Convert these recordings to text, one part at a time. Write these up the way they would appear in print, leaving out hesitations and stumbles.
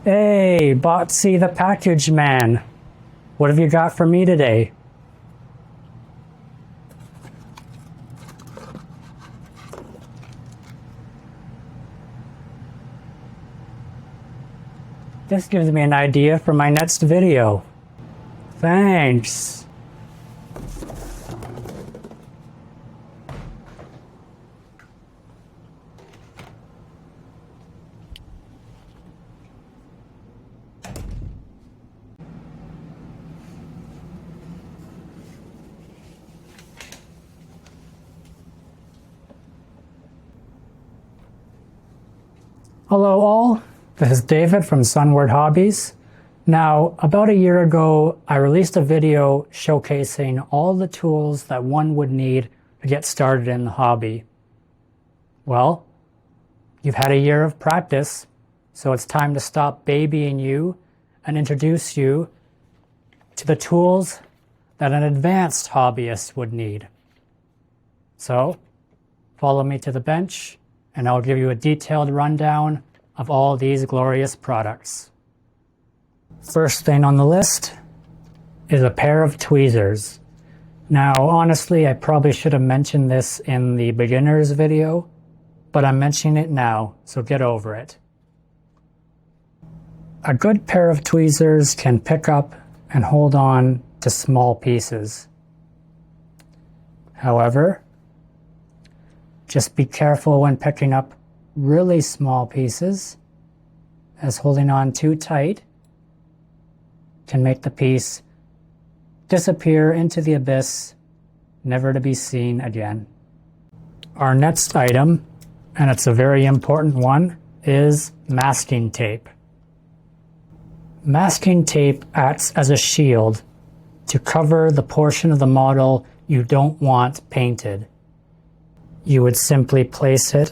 Hey, Botsy the Package Man. What have you got for me today? This gives me an idea for my next video. Thanks. Hello all, this is David from Sunward Hobbies. Now, about a year ago, I released a video showcasing all the tools that one would need to get started in the hobby. Well, you've had a year of practice, so it's time to stop babying you and introduce you to the tools that an advanced hobbyist would need. So, follow me to the bench, and I'll give you a detailed rundown of all these glorious products. First thing on the list is a pair of tweezers. Now, honestly, I probably should have mentioned this in the beginner's video, but I'm mentioning it now, so get over it. A good pair of tweezers can pick up and hold on to small pieces. However, just be careful when picking up really small pieces, as holding on too tight can make the piece disappear into the abyss, never to be seen again. Our next item, and it's a very important one, is masking tape. Masking tape acts as a shield to cover the portion of the model you don't want painted. You would simply place it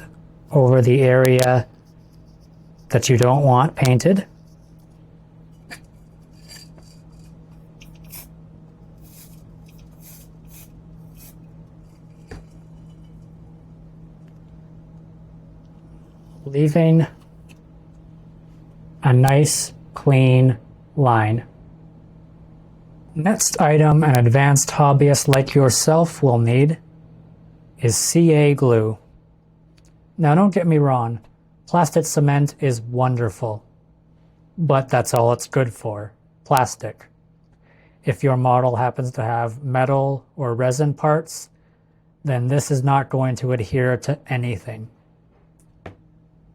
over the area that you don't want painted. Leaving a nice clean line. Next item an advanced hobbyist like yourself will need is CA glue. Now don't get me wrong, plastic cement is wonderful, but that's all it's good for, plastic. If your model happens to have metal or resin parts, then this is not going to adhere to anything.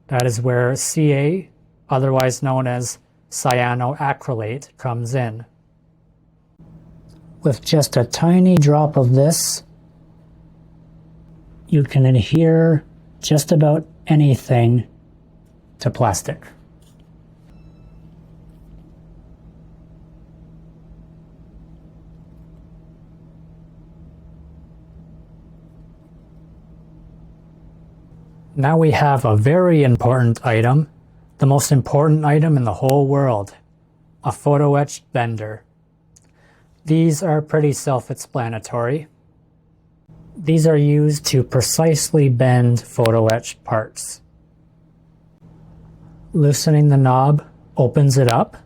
That is where CA, otherwise known as cyanoacrylate, comes in. With just a tiny drop of this, you can adhere just about anything to plastic. Now we have a very important item, the most important item in the whole world, a photo etched bender. These are pretty self-explanatory. These are used to precisely bend photo etched parts. Loosening the knob opens it up.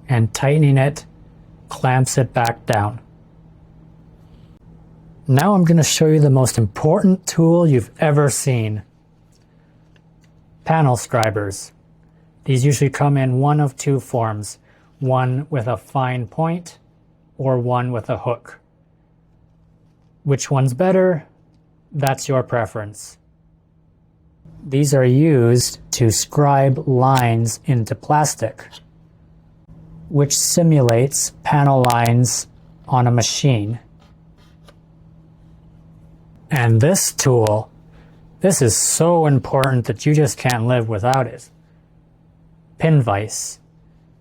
And tightening it clamps it back down. Now I'm going to show you the most important tool you've ever seen. Panel scribers. These usually come in one of two forms, one with a fine point or one with a hook. Which one's better? That's your preference. These are used to scribe lines into plastic, which simulates panel lines on a machine. And this tool, this is so important that you just can't live without it. Pin vise,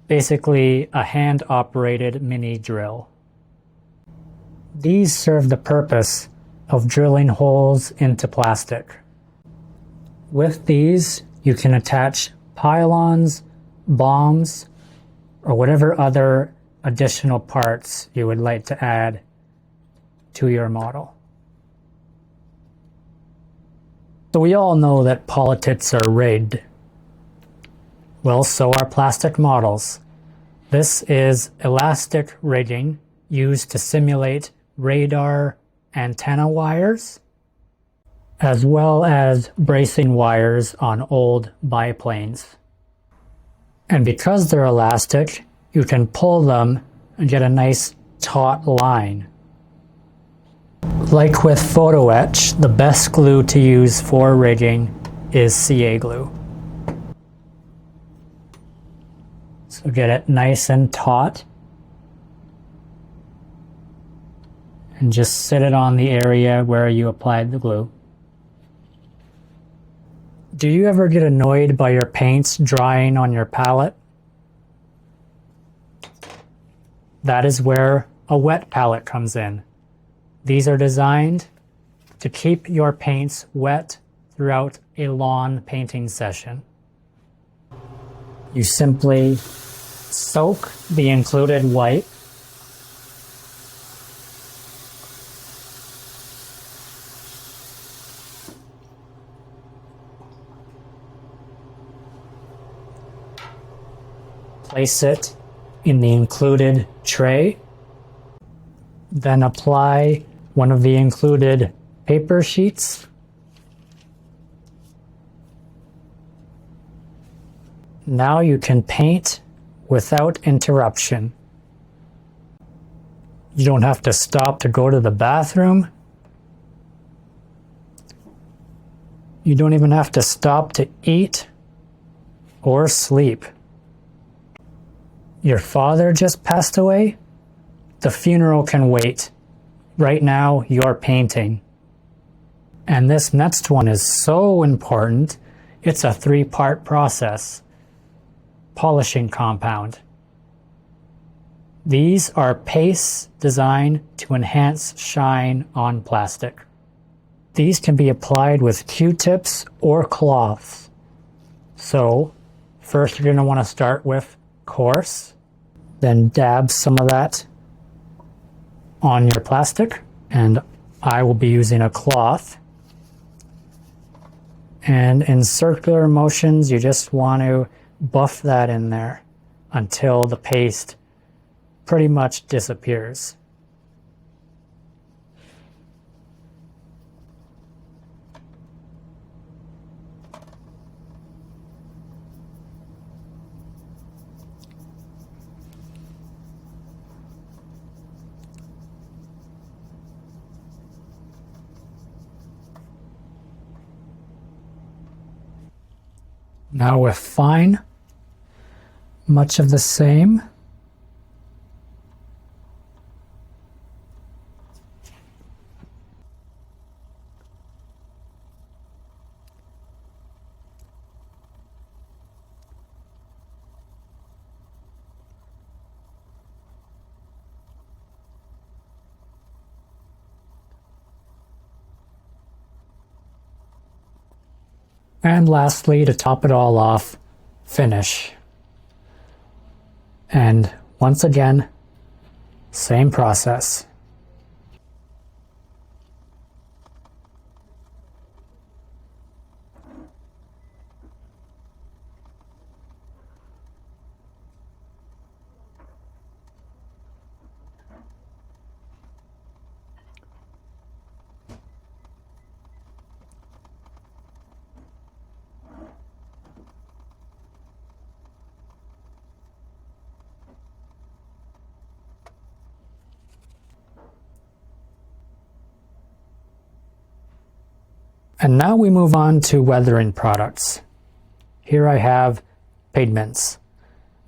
basically a hand-operated mini drill. These serve the purpose of drilling holes into plastic. With these, you can attach pylons, bombs, or whatever other additional parts you would like to add to your model. So we all know that politics are rigged. Well, so are plastic models. This is elastic rigging used to simulate radar antenna wires, as well as bracing wires on old biplanes. And because they're elastic, you can pull them and get a nice taut line. Like with photo etch, the best glue to use for rigging is CA glue. So get it nice and taut and just sit it on the area where you applied the glue. Do you ever get annoyed by your paints drying on your palette? That is where a wet palette comes in. These are designed to keep your paints wet throughout a lawn painting session. You simply soak the included white place it in the included tray, then apply one of the included paper sheets. Now you can paint without interruption. You don't have to stop to go to the bathroom. You don't even have to stop to eat or sleep. Your father just passed away? The funeral can wait. Right now, you're painting. And this next one is so important, it's a 3-part process. Polishing compound. These are pastes designed to enhance shine on plastic. These can be applied with Q-tips or cloths. So, first you're going to want to start with coarse, then dab some of that on your plastic, and I will be using a cloth. And in circular motions, you just want to buff that in there until the paste pretty much disappears. Now with fine, much of the same. And lastly, to top it all off, finish. And once again, same process. And now we move on to weathering products. Here I have Pigments.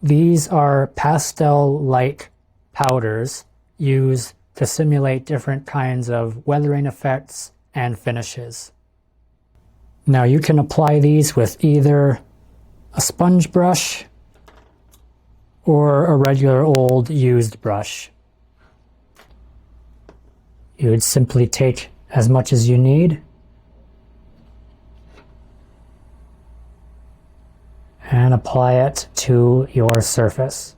These are pastel-like powders used to simulate different kinds of weathering effects and finishes. Now you can apply these with either a sponge brush or a regular old used brush. You would simply take as much as you need and apply it to your surface.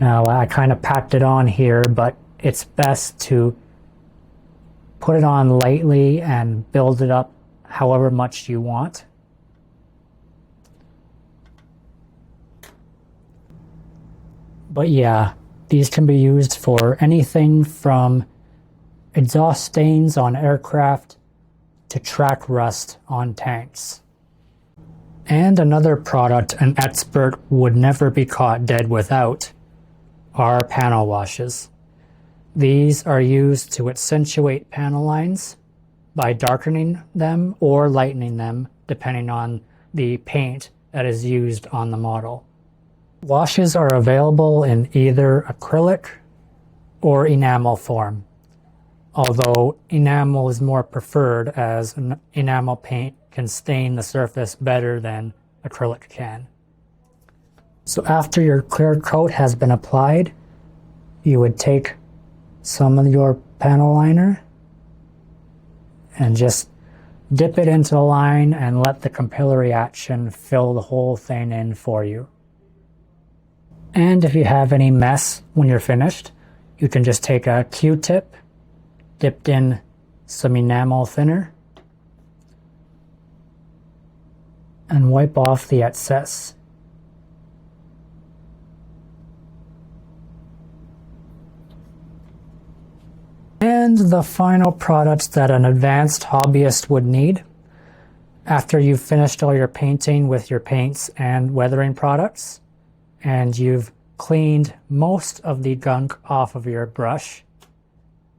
Now I kind of packed it on here, but it's best to put it on lightly and build it up however much you want. But yeah, these can be used for anything from exhaust stains on aircraft to track rust on tanks. And another product an expert would never be caught dead without are panel washes. These are used to accentuate panel lines by darkening them or lightening them depending on the paint that is used on the model. Washes are available in either acrylic or enamel form, although enamel is more preferred as an enamel paint can stain the surface better than acrylic can. So after your clear coat has been applied, you would take some of your panel liner and just dip it into the line and let the capillary action fill the whole thing in for you. And if you have any mess when you're finished, you can just take a Q-tip dipped in some enamel thinner and wipe off the excess. And the final products that an advanced hobbyist would need after you've finished all your painting with your paints and weathering products and you've cleaned most of the gunk off of your brush,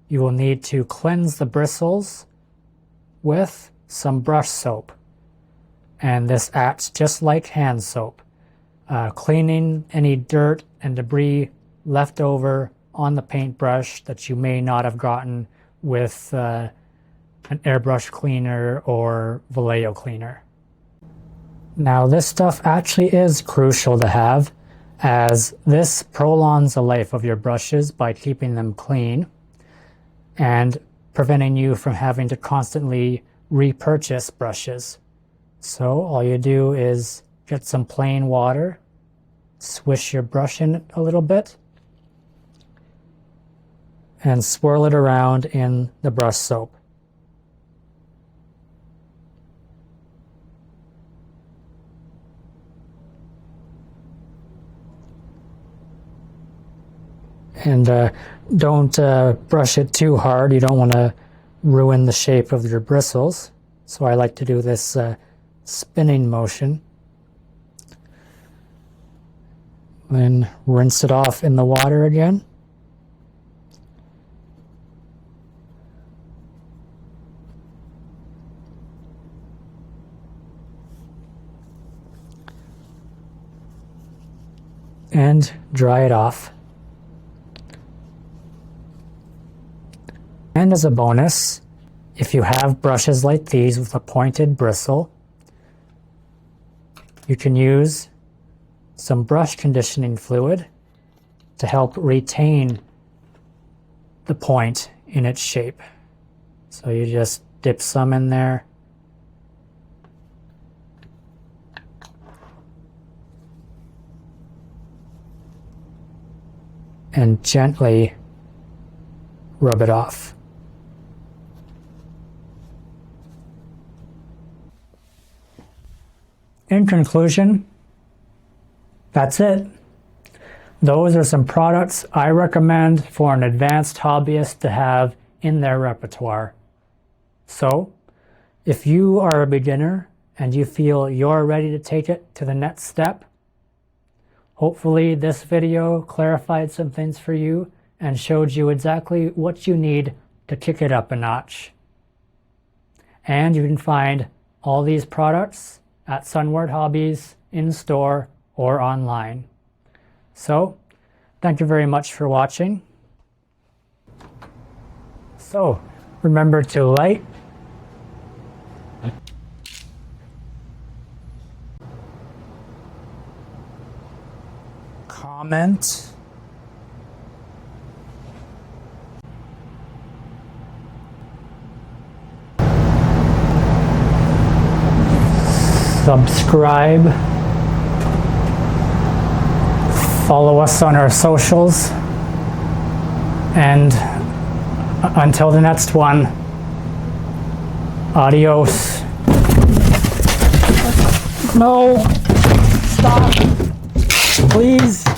you will need to cleanse the bristles with some brush soap. And this acts just like hand soap, cleaning any dirt and debris left over on the paintbrush that you may not have gotten with an airbrush cleaner or Vallejo cleaner. Now this stuff actually is crucial to have, as this prolongs the life of your brushes by keeping them clean and preventing you from having to constantly repurchase brushes. So all you do is get some plain water, swish your brush in it a little bit, and swirl it around in the brush soap. And don't brush it too hard. You don't want to ruin the shape of your bristles. So I like to do this spinning motion. Then rinse it off in the water again. And dry it off. And as a bonus, if you have brushes like these with a pointed bristle, you can use some brush conditioning fluid to help retain the point in its shape. So you just dip some in there. And gently rub it off. In conclusion, that's it. Those are some products I recommend for an advanced hobbyist to have in their repertoire. So, if you are a beginner and you feel you're ready to take it to the next step, hopefully this video clarified some things for you and showed you exactly what you need to kick it up a notch. And you can find all these products at Sunward Hobbies in store or online. So, thank you very much for watching. So, remember to like, comment, subscribe, Follow us on our socials. And until the next one, adios. No, stop, please.